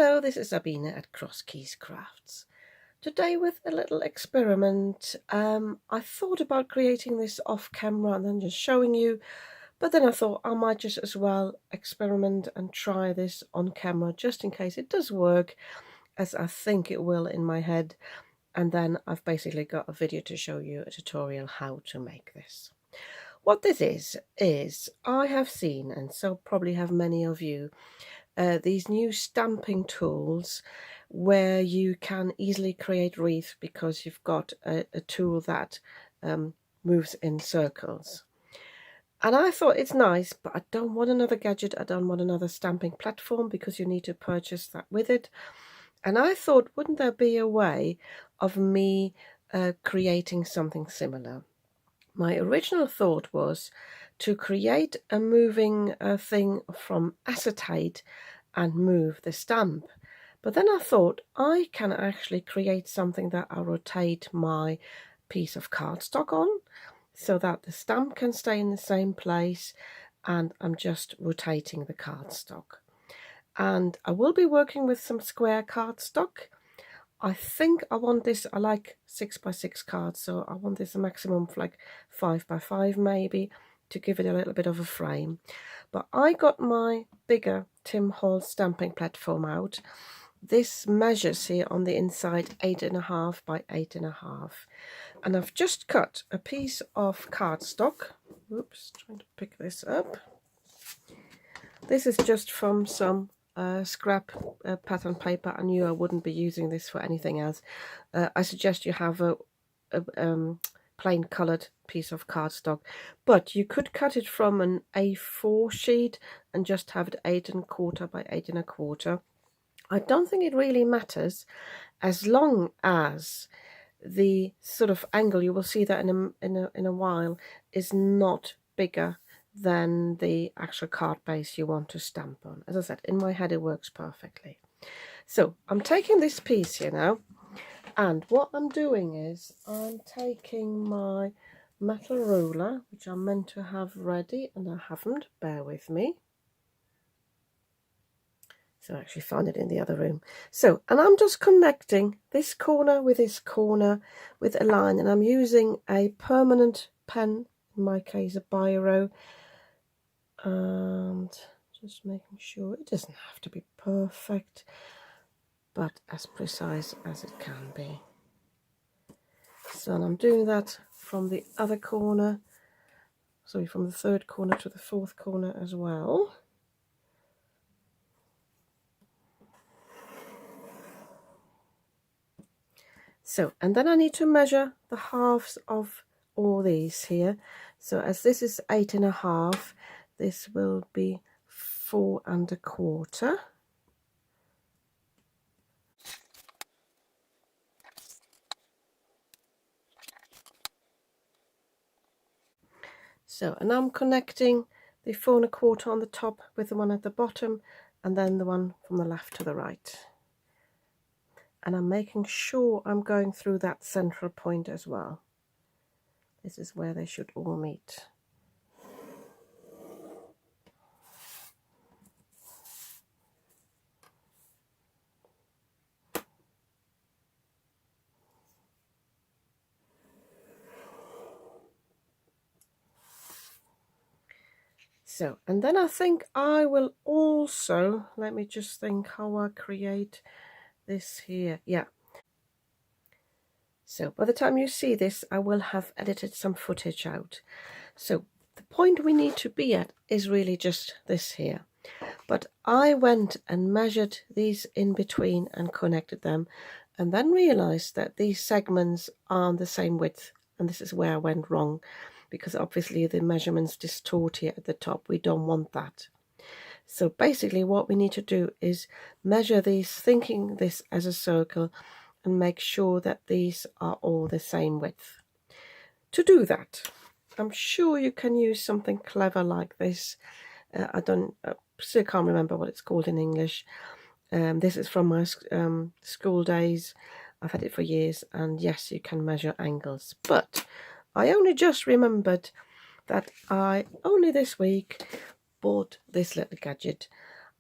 Hello, this is Sabina at Cross Keys Crafts. Today with a little experiment. I thought about creating this off camera and then just showing you, but then I thought I might just as well experiment and try this on camera just in case it does work as I think it will in my head, and then I've basically got a video to show you a tutorial how to make this. What this is I have seen, and so probably have many of you, these new stamping tools where you can easily create wreaths because you've got a tool that moves in circles. And I thought it's nice, but I don't want another gadget, I don't want another stamping platform because you need to purchase that with it. And I thought, wouldn't there be a way of me creating something similar? My original thought was to create a moving thing from acetate and move the stamp. But then I thought I can actually create something that I rotate my piece of cardstock on so that the stamp can stay in the same place and I'm just rotating the cardstock. And I will be working with some square cardstock. I think I want this, I like 6x6 cards, so I want this a maximum of like 5x5 maybe, to give it a little bit of a frame. But I got my bigger Tim Holtz stamping platform out. This measures here on the inside 8.5 by 8.5, and I've just cut a piece of cardstock. Oops, trying to pick this up. This is just from some scrap pattern paper. I knew I wouldn't be using this for anything else. I suggest you have a plain coloured piece of cardstock, but you could cut it from an A4 sheet and just have it 8.25 by 8.25. I don't think it really matters as long as the sort of angle, you will see that in a while, is not bigger than the actual card base you want to stamp on. As I said, in my head it works perfectly. So I'm taking this piece here now, and what I'm doing is I'm taking my metal ruler, which I meant to have ready and I haven't, bear with me. So I actually found it in the other room. So, and I'm just connecting this corner with a line, and I'm using a permanent pen, in my case a biro, and just making sure it doesn't have to be perfect, but as precise as it can be. So I'm doing that from the other corner, sorry, from the third corner to the fourth corner as well. So, and then I need to measure the halves of all these here. So as this is 8.5, this will be 4.25. So, and I'm connecting the 4.25 on the top with the one at the bottom, and then the one from the left to the right. And I'm making sure I'm going through that central point as well. This is where they should all meet. So, and then I think I will also, let me just think how I create this here. Yeah. So by the time you see this, I will have edited some footage out. So the point we need to be at is really just this here. But I went and measured these in between and connected them, and then realized that these segments aren't the same width, and this is where I went wrong, because obviously the measurements distort here at the top. We don't want that. So basically what we need to do is measure these, thinking this as a circle, and make sure that these are all the same width. To do that, I'm sure you can use something clever like this. I still can't remember what it's called in English. This is from my school days. I've had it for years, and yes, you can measure angles. But I only just remembered that I only this week bought this little gadget.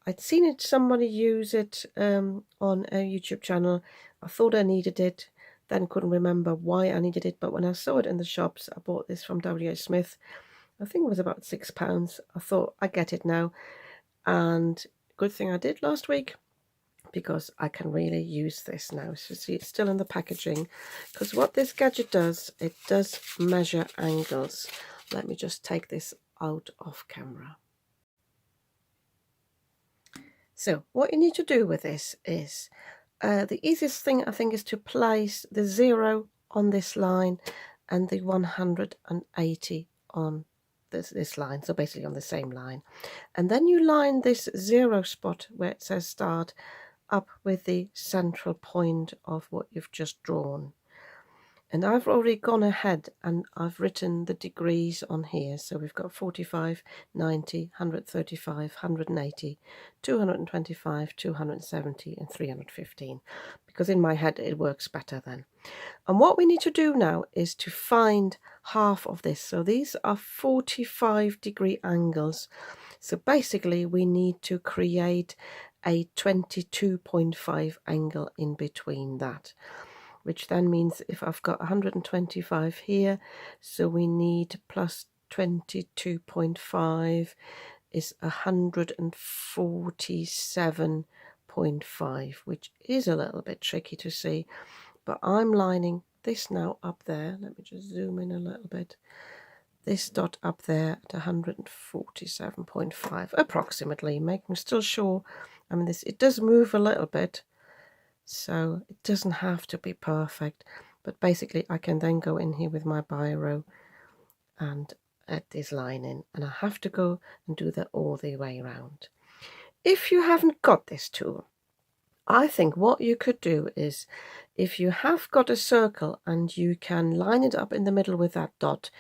I'd seen it, somebody use it on a YouTube channel. I thought I needed it, then couldn't remember why I needed it, but when I saw it in the shops, I bought this from W.H. Smith. I think it was about £6. I thought, I get it now, and good thing I did last week, because I can really use this now. So see, it's still in the packaging, because what this gadget does, it does measure angles. Let me just take this out of camera. So what you need to do with this is, the easiest thing I think is to place the 0 on this line and the 180 on this line, so basically on the same line. And then you line this 0 spot where it says start up with the central point of what you've just drawn. And I've already gone ahead and I've written the degrees on here. So we've got 45, 90, 135, 180, 225, 270 and 315, because in my head it works better then. And what we need to do now is to find half of this. So these are 45-degree angles. So basically we need to create a 22.5 angle in between that, which then means if I've got 125 here, so we need plus 22.5 is 147.5, which is a little bit tricky to see, but I'm lining this now up there. Let me just zoom in a little bit. This dot up there at 147.5 approximately, making still sure. I mean, this, it does move a little bit, so it doesn't have to be perfect, but basically I can then go in here with my biro and add this line in, and I have to go and do that all the way around. If you haven't got this tool, I think what you could do is, if you have got a circle and you can line it up in the middle with that dot,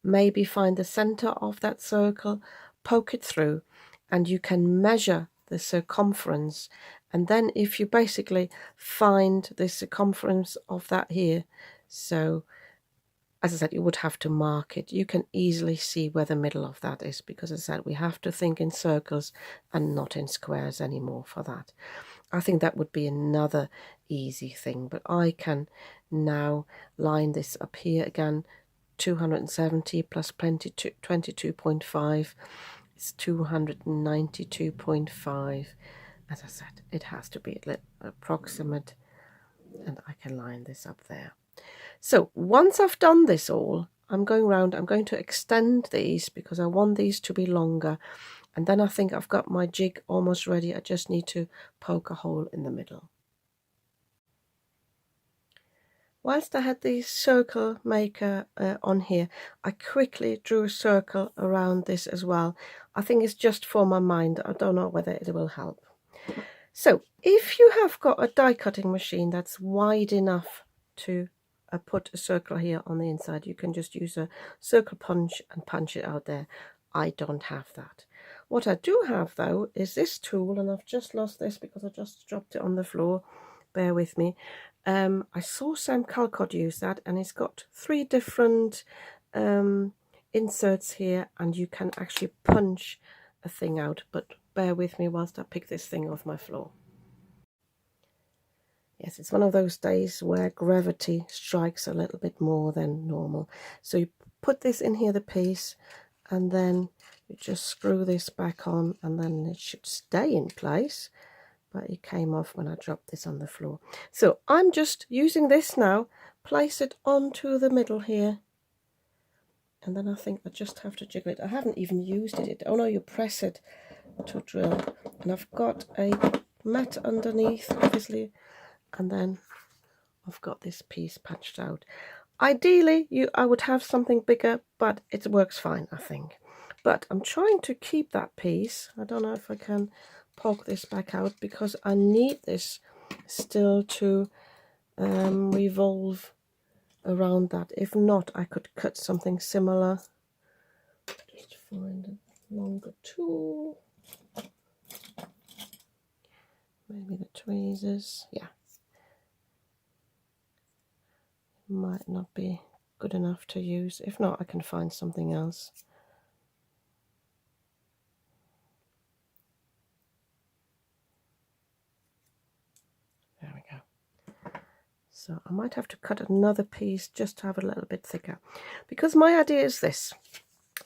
maybe find the center of that circle, poke it through, and you can measure the circumference. And then if you basically find the circumference of that here, so as I said, you would have to mark it. You can easily see where the middle of that is, because as I said, we have to think in circles and not in squares anymore for that. I think that would be another easy thing, but I can now line this up here again. 270 plus 22.5 is 292.5. As I said, it has to be a little approximate, and I can line this up there. So once I've done this all, I'm going round, I'm going to extend these because I want these to be longer, and then I think I've got my jig almost ready. I just need to poke a hole in the middle. Whilst I had the circle maker on here, I quickly drew a circle around this as well. I think it's just for my mind. I don't know whether it will help. So if you have got a die cutting machine that's wide enough to put a circle here on the inside, you can just use a circle punch and punch it out there. I don't have that. What I do have though is this tool, and I've just lost this because I just dropped it on the floor. Bear with me. I saw Sam Calcott use that, and it's got 3 different inserts here, and you can actually punch a thing out, but bear with me whilst I pick this thing off my floor. Yes, it's one of those days where gravity strikes a little bit more than normal. So you put this in here, the piece, and then you just screw this back on, and then it should stay in place. But it came off when I dropped this on the floor. So I'm just using this now, place it onto the middle here, and then I think I just have to jiggle it. I haven't even used it. Oh no, you press it to drill, and I've got a mat underneath, obviously, and then I've got this piece patched out. Ideally, I would have something bigger, but it works fine, I think. But I'm trying to keep that piece. I don't know if I can poke this back out, because I need this still to revolve around that. If not, I could cut something similar. Just find a longer tool. Maybe the tweezers. Yeah. Might not be good enough to use. If not, I can find something else. So I might have to cut another piece just to have it a little bit thicker, because my idea is this.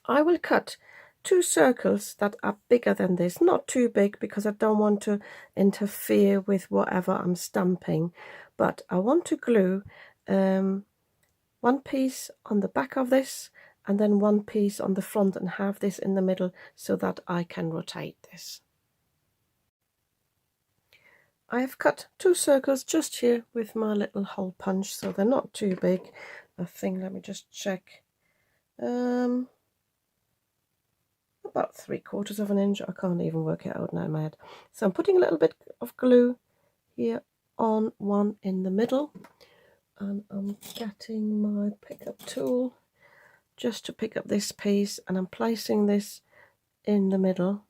I will cut 2 circles that are bigger than this, not too big because I don't want to interfere with whatever I'm stamping, but I want to glue one piece on the back of this and then one piece on the front and have this in the middle so that I can rotate this. I have cut 2 circles just here with my little hole punch, so they're not too big. I think, let me just check, about 3/4 of an inch. I can't even work it out now in my head. So I'm putting a little bit of glue here on one in the middle, and I'm getting my pickup tool just to pick up this piece, and I'm placing this in the middle.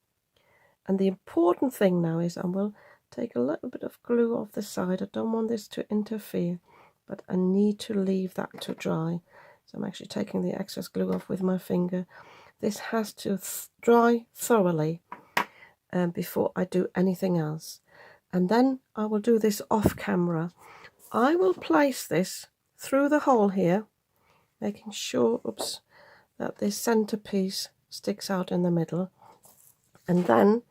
And the important thing now is I will take a little bit of glue off the side. I don't want this to interfere, but I need to leave that to dry. So I'm actually taking the excess glue off with my finger. This has to dry thoroughly before I do anything else. And then I will do this off camera. I will place this through the hole here, making sure, that this center piece sticks out in the middle. And then,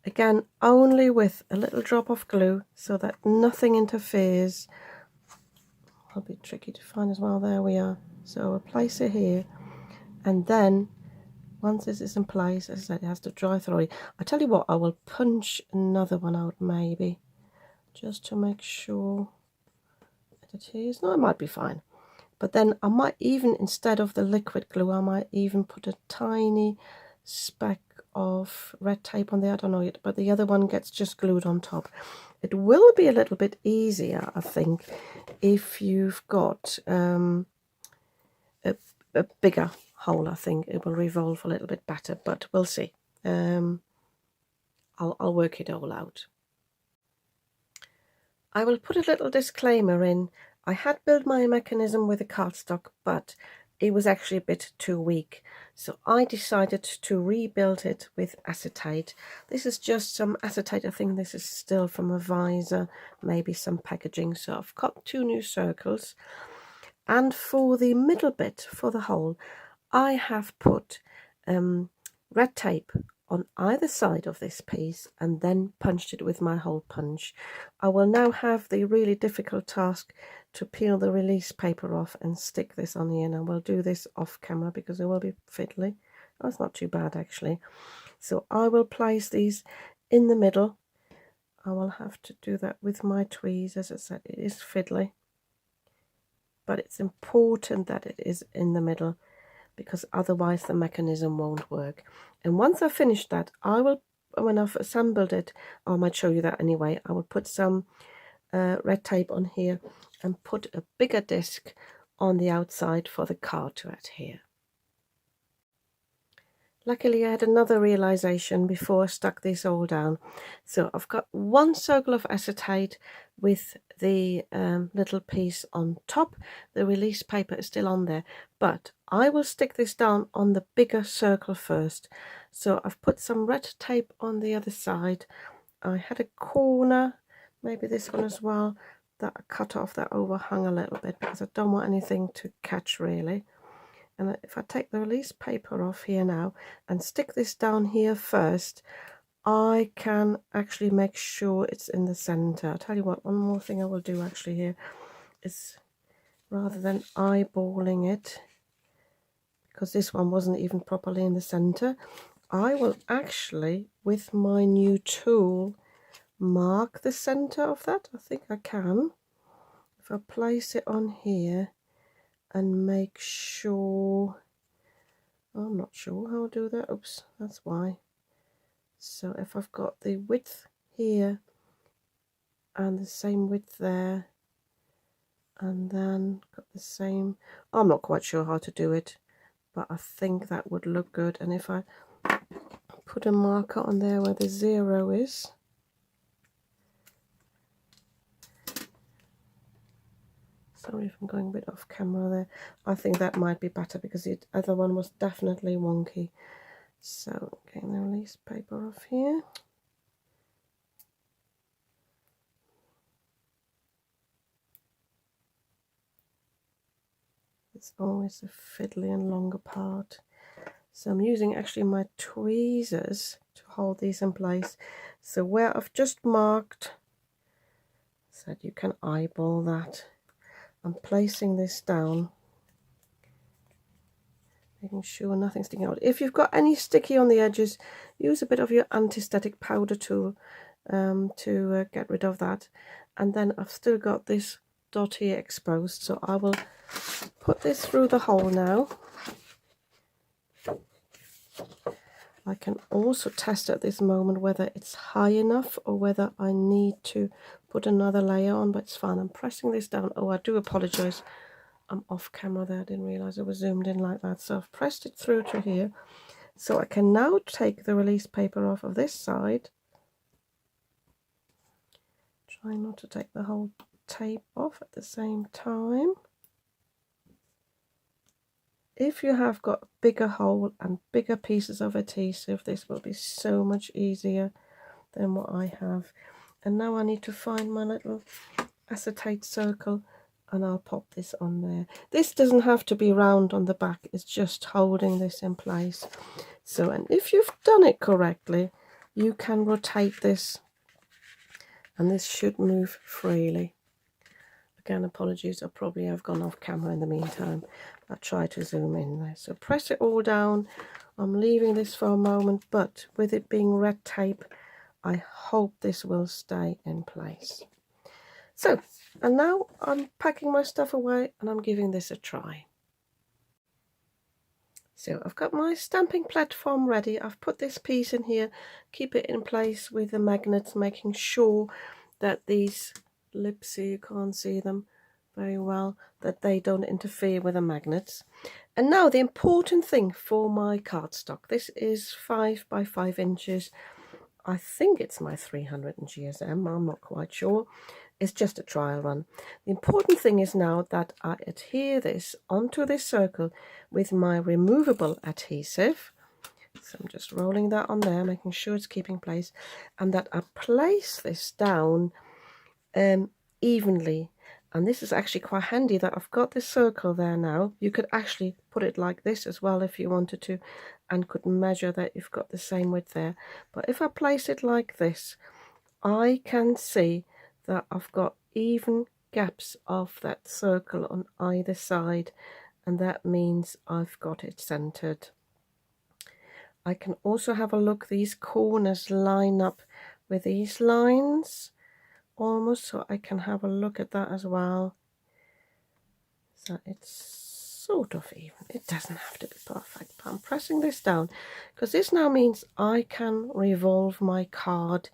again, only with a little drop of glue so that nothing interferes. It'll be tricky to find as well. There we are. So I'll place it here, and then once this is in place, as I said, it has to dry thoroughly. I tell you what, I will punch another one out maybe, just to make sure that it is. No, it might be fine. But then I might even, instead of the liquid glue, I might even put a tiny speck of red tape on there. I don't know yet, but the other one gets just glued on top. It will be a little bit easier, I think, if you've got a bigger hole. I think it will revolve a little bit better, but we'll see. I'll work it all out. I will put a little disclaimer in. I had built my mechanism with a cardstock, but it was actually a bit too weak, so I decided to rebuild it with acetate. This is just some acetate. I think this is still from a visor, maybe some packaging. So I've cut 2 new circles, and for the middle bit, for the hole, I have put red tape on either side of this piece and then punched it with my hole punch. I will now have the really difficult task to peel the release paper off and stick this on here, and I will do this off camera because it will be fiddly. Oh, it's not too bad actually. So I will place these in the middle. I will have to do that with my tweezers. As I said, it is fiddly, but it's important that it is in the middle, because otherwise the mechanism won't work. And once I've finished that, I will, when I've assembled it, I might show you that anyway, I will put some red tape on here and put a bigger disc on the outside for the card to adhere. Luckily I had another realization before I stuck this all down. So I've got 1 circle of acetate with the little piece on top. The release paper is still on there, but I will stick this down on the bigger circle first. So I've put some red tape on the other side. I had a corner, maybe this one as well, that I cut off, that overhung a little bit because I don't want anything to catch really. And if I take the release paper off here now and stick this down here first, I can actually make sure it's in the center. I'll tell you what, one more thing I will do actually here is, rather than eyeballing it, because this one wasn't even properly in the center, I will actually, with my new tool, mark the center of that. I think I can. If I place it on here and make sure, I'm not sure how I'll do that. Oops, that's why. So if I've got the width here and the same width there, and then got the same, I'm not quite sure how to do it, but I think that would look good. And if I put a marker on there where the 0 is, sorry if I'm going a bit off camera there, I think that might be better because the other one was definitely wonky. So getting the release paper off here. It's always the fiddly and longer part. So I'm using actually my tweezers to hold these in place. So where I've just marked, so that you can eyeball that, I'm placing this down, making sure nothing's sticking out. If you've got any sticky on the edges, use a bit of your anti-static powder tool to get rid of that. And then I've still got this dot here exposed, so I will put this through the hole now. I can also test at this moment whether it's high enough or whether I need to put another layer on, but it's fine. I'm pressing this down. Oh, I do apologize. I'm off camera there. I didn't realize I was zoomed in like that. So I've pressed it through to here. So I can now take the release paper off of this side. Try not to take the whole tape off at the same time. If you have got a bigger hole and bigger pieces of adhesive, this will be so much easier than what I have. And now I need to find my little acetate circle, and I'll pop this on there. This doesn't have to be round on the back, it's just holding this in place. So, and if you've done it correctly, you can rotate this and this should move freely. Again, apologies, I probably have gone off camera in the meantime. I'll try to zoom in there. So press it all down. I'm leaving this for a moment, but with it being red tape, I hope this will stay in place. So, and now I'm packing my stuff away and I'm giving this a try. So I've got my stamping platform ready. I've put this piece in here, keep it in place with the magnets, making sure that these lips here, you can't see them very well, that they don't interfere with the magnets. And now the important thing for my cardstock. This is 5 by 5 inches. I think it's my 300 in GSM, I'm not quite sure. It's just a trial run. The important thing is now that I adhere this onto this circle with my removable adhesive. So I'm just rolling that on there, making sure it's keeping place, and that I place this down evenly. And this is actually quite handy that I've got this circle there now. You could actually put it like this as well if you wanted to, and could measure that you've got the same width there. But if I place it like this, I can see that I've got even gaps of that circle on either side, and that means I've got it centered. I can also have a look, these corners line up with these lines almost, so I can have a look at that as well. So it's sort of even. It doesn't have to be perfect, but I'm pressing this down because this now means I can revolve my card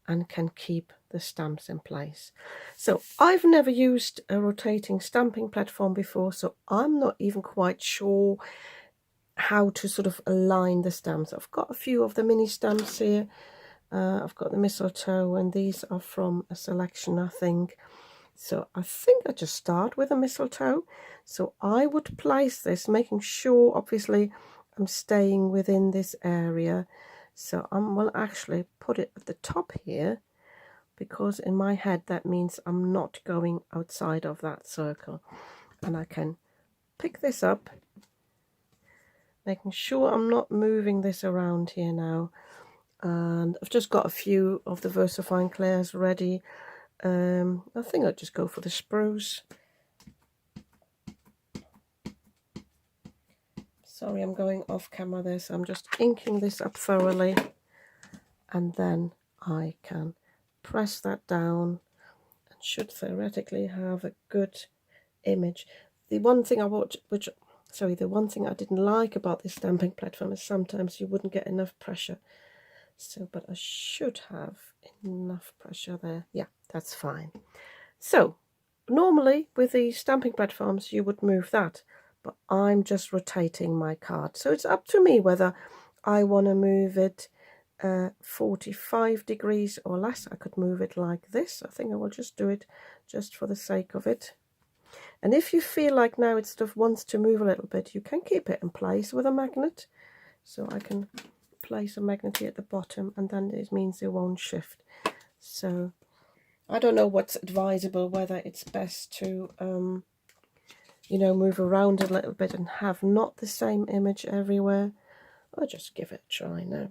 and can keep the stamps in place. So I've never used a rotating stamping platform before, so I'm not even quite sure how to sort of align the stamps. I've got a few of the mini stamps here. I've got the mistletoe, and these are from a selection, I think. So I think I just start with a mistletoe. So I would place this, making sure obviously I'm staying within this area. So I will actually put it at the top here, because in my head that means I'm not going outside of that circle. And I can pick this up, making sure I'm not moving this around here now. And I've just got a few of the VersaFine Clairs ready. I think I'll just go for the spruce. Sorry, I'm going off camera there, so I'm just inking this up thoroughly, and then I can press that down and should theoretically have a good image. The one thing the one thing I didn't like about this stamping platform is sometimes you wouldn't get enough pressure. So, but I should have enough pressure there. Yeah, that's fine. So normally with the stamping platforms you would move that, but I'm just rotating my card, so it's up to me whether I want to move it 45 degrees or less. I could move it like this. I think I will just do it just for the sake of it. And if you feel like now it sort of wants to move a little bit, you can keep it in place with a magnet. So I can place a magnet here at the bottom, and then it means it won't shift. So I don't know what's advisable, whether it's best to you know, move around a little bit and have not the same image everywhere, I'll just give it a try now.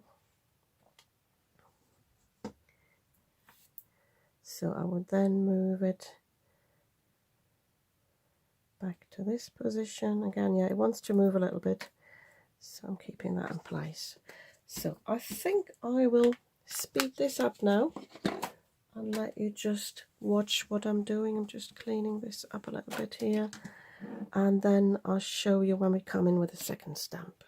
So I would then move it back to this position. Again, yeah, it wants to move a little bit, so I'm keeping that in place. So I think I will speed this up now and let you just watch what I'm doing. I'm just cleaning this up a little bit here, and then I'll show you when we come in with a second stamp.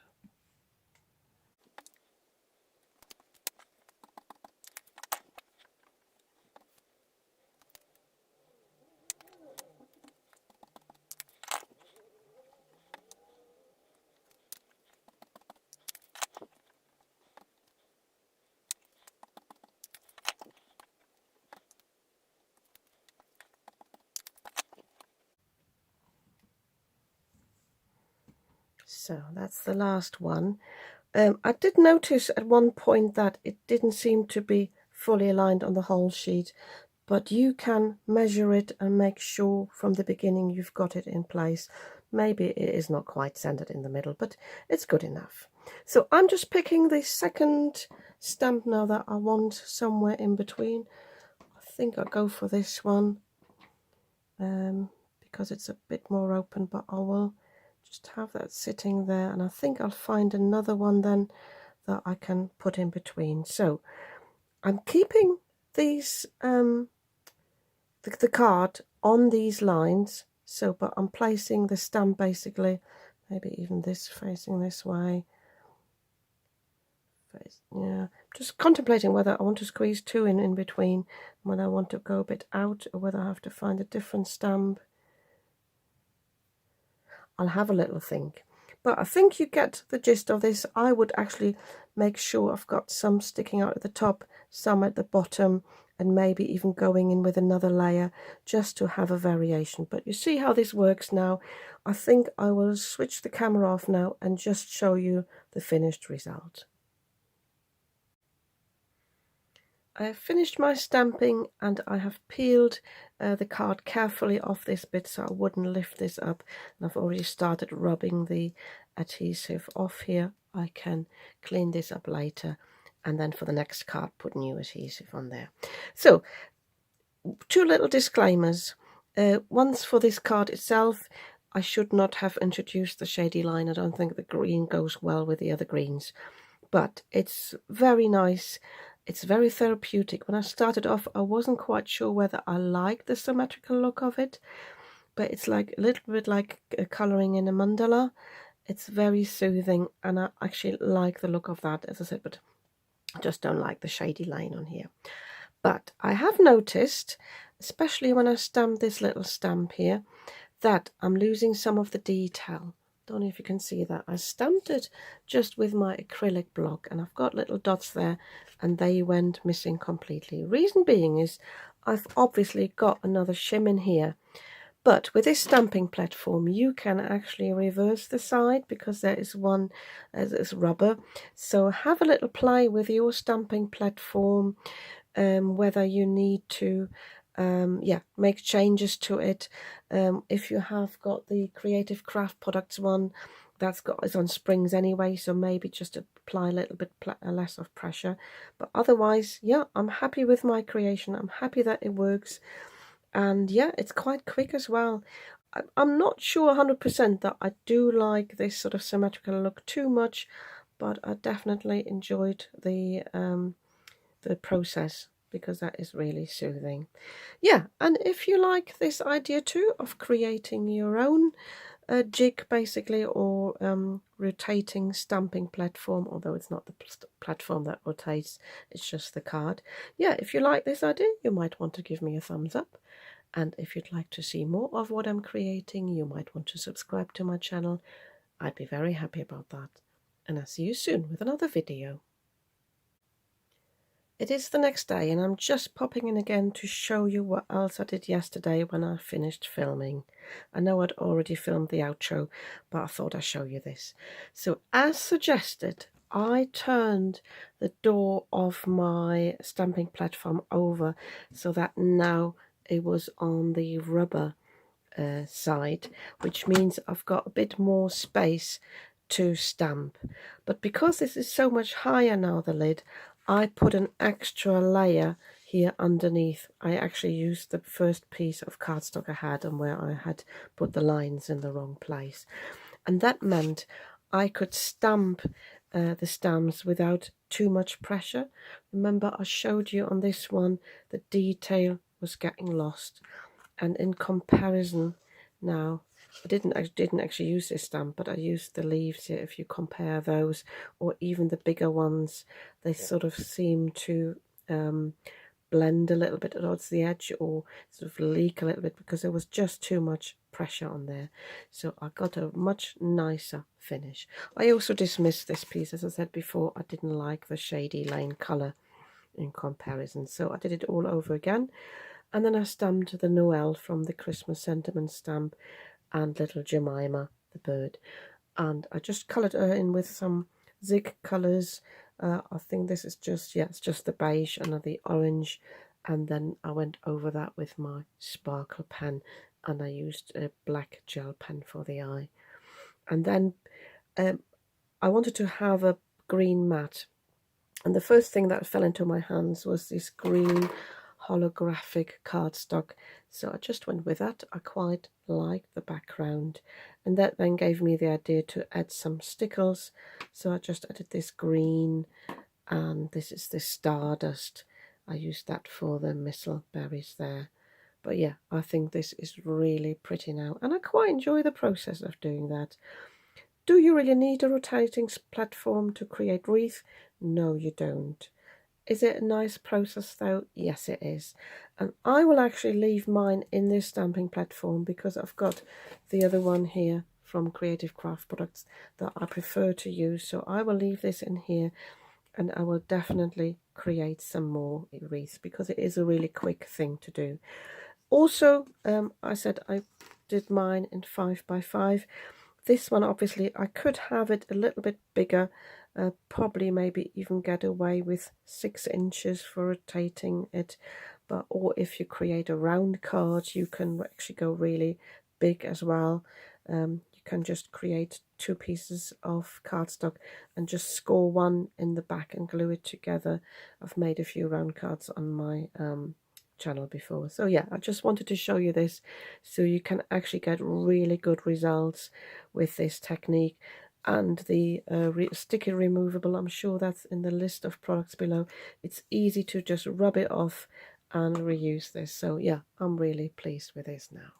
So that's the last one. I did notice at one point that it didn't seem to be fully aligned on the whole sheet, but you can measure it and make sure from the beginning you've got it in place. Maybe it is not quite centered in the middle, but it's good enough. So I'm just picking the second stamp now that I want somewhere in between. I think I'll go for this one because it's a bit more open, but I will just have that sitting there, and I think I'll find another one then that I can put in between. So I'm keeping these the card on these lines, so but I'm placing the stamp basically, maybe even this facing this way. Yeah, just contemplating whether I want to squeeze two in between, whether I want to go a bit out, or whether I have to find a different stamp. I'll have a little think, but I think you get the gist of this. I would actually make sure I've got some sticking out at the top, some at the bottom, and maybe even going in with another layer just to have a variation. But you see how this works now. I think I will switch the camera off now and just show you the finished result. I have finished my stamping, and I have peeled the card carefully off this bit so I wouldn't lift this up, and I've already started rubbing the adhesive off here. I can clean this up later, and then for the next card put new adhesive on there. So two little disclaimers. Once for this card itself, I should not have introduced the shady line. I don't think the green goes well with the other greens, but it's very nice. It's very therapeutic. When I started off, I wasn't quite sure whether I liked the symmetrical look of it, but it's like a little bit like colouring in a mandala. It's very soothing, and I actually like the look of that, as I said, but I just don't like the shady line on here. But I have noticed, especially when I stamp this little stamp here, that I'm losing some of the detail. Don't know if you can see that. I stamped it just with my acrylic block, and I've got little dots there, and they went missing completely. Reason being is I've obviously got another shim in here, but with this stamping platform you can actually reverse the side because there is one as is rubber. So have a little play with your stamping platform, whether you need to make changes to it. If you have got the Creative Craft Products one, is on springs anyway, so maybe just apply a little bit less of pressure. But otherwise, yeah, I'm happy with my creation. I'm happy that it works, and yeah, it's quite quick as well. I'm not sure 100% that I do like this sort of symmetrical look too much, but I definitely enjoyed the process, because that is really soothing. Yeah, and if you like this idea too of creating your own jig basically, or rotating stamping platform, although it's not the platform that rotates, it's just the card. Yeah, if you like this idea, you might want to give me a thumbs up, and if you'd like to see more of what I'm creating, you might want to subscribe to my channel. I'd be very happy about that, and I'll see you soon with another video. It is the next day, and I'm just popping in again to show you what else I did yesterday when I finished filming. I know I'd already filmed the outro, but I thought I'd show you this. So as suggested, I turned the door of my stamping platform over so that now it was on the rubber side, which means I've got a bit more space to stamp. But because this is so much higher now, the lid, I put an extra layer here underneath. I actually used the first piece of cardstock I had and where I had put the lines in the wrong place, and that meant I could stamp the stamps without too much pressure. Remember, I showed you on this one the detail was getting lost, and in comparison now, I didn't actually use this stamp, but I used the leaves here. If you compare those, or even the bigger ones, they sort of seem to blend a little bit towards the edge, or sort of leak a little bit, because there was just too much pressure on there. So I got a much nicer finish. I also dismissed this piece, as I said before. I didn't like the shady lane colour in comparison, so I did it all over again. And then I stamped the Noel from the Christmas sentiment stamp and little Jemima the bird, and I just coloured her in with some zig colours. I think this is just, yeah, it's just the beige and the orange, and then I went over that with my sparkle pen, and I used a black gel pen for the eye. And then I wanted to have a green mat, and the first thing that fell into my hands was this green holographic cardstock, so I just went with that. I quite liked the background, and that then gave me the idea to add some stickles, so I just added this green, and this is the stardust. I used that for the missile berries there. But yeah, I think this is really pretty now, and I quite enjoy the process of doing that. Do you really need a rotating platform to create wreath? No, you don't. Is it a nice process though? Yes, it is. And I will actually leave mine in this stamping platform because I've got the other one here from Creative Craft Products that I prefer to use. So I will leave this in here, and I will definitely create some more wreaths because it is a really quick thing to do. Also, I said I did mine in 5x5. This one, obviously, I could have it a little bit bigger, probably maybe even get away with 6 inches for rotating it. But or if you create a round card, you can actually go really big as well. You can just create 2 pieces of cardstock and just score one in the back and glue it together. I've made a few round cards on my channel before. So yeah, I just wanted to show you this so you can actually get really good results with this technique. And the sticky removable, I'm sure that's in the list of products below. It's easy to just rub it off and reuse this. So yeah, I'm really pleased with this now.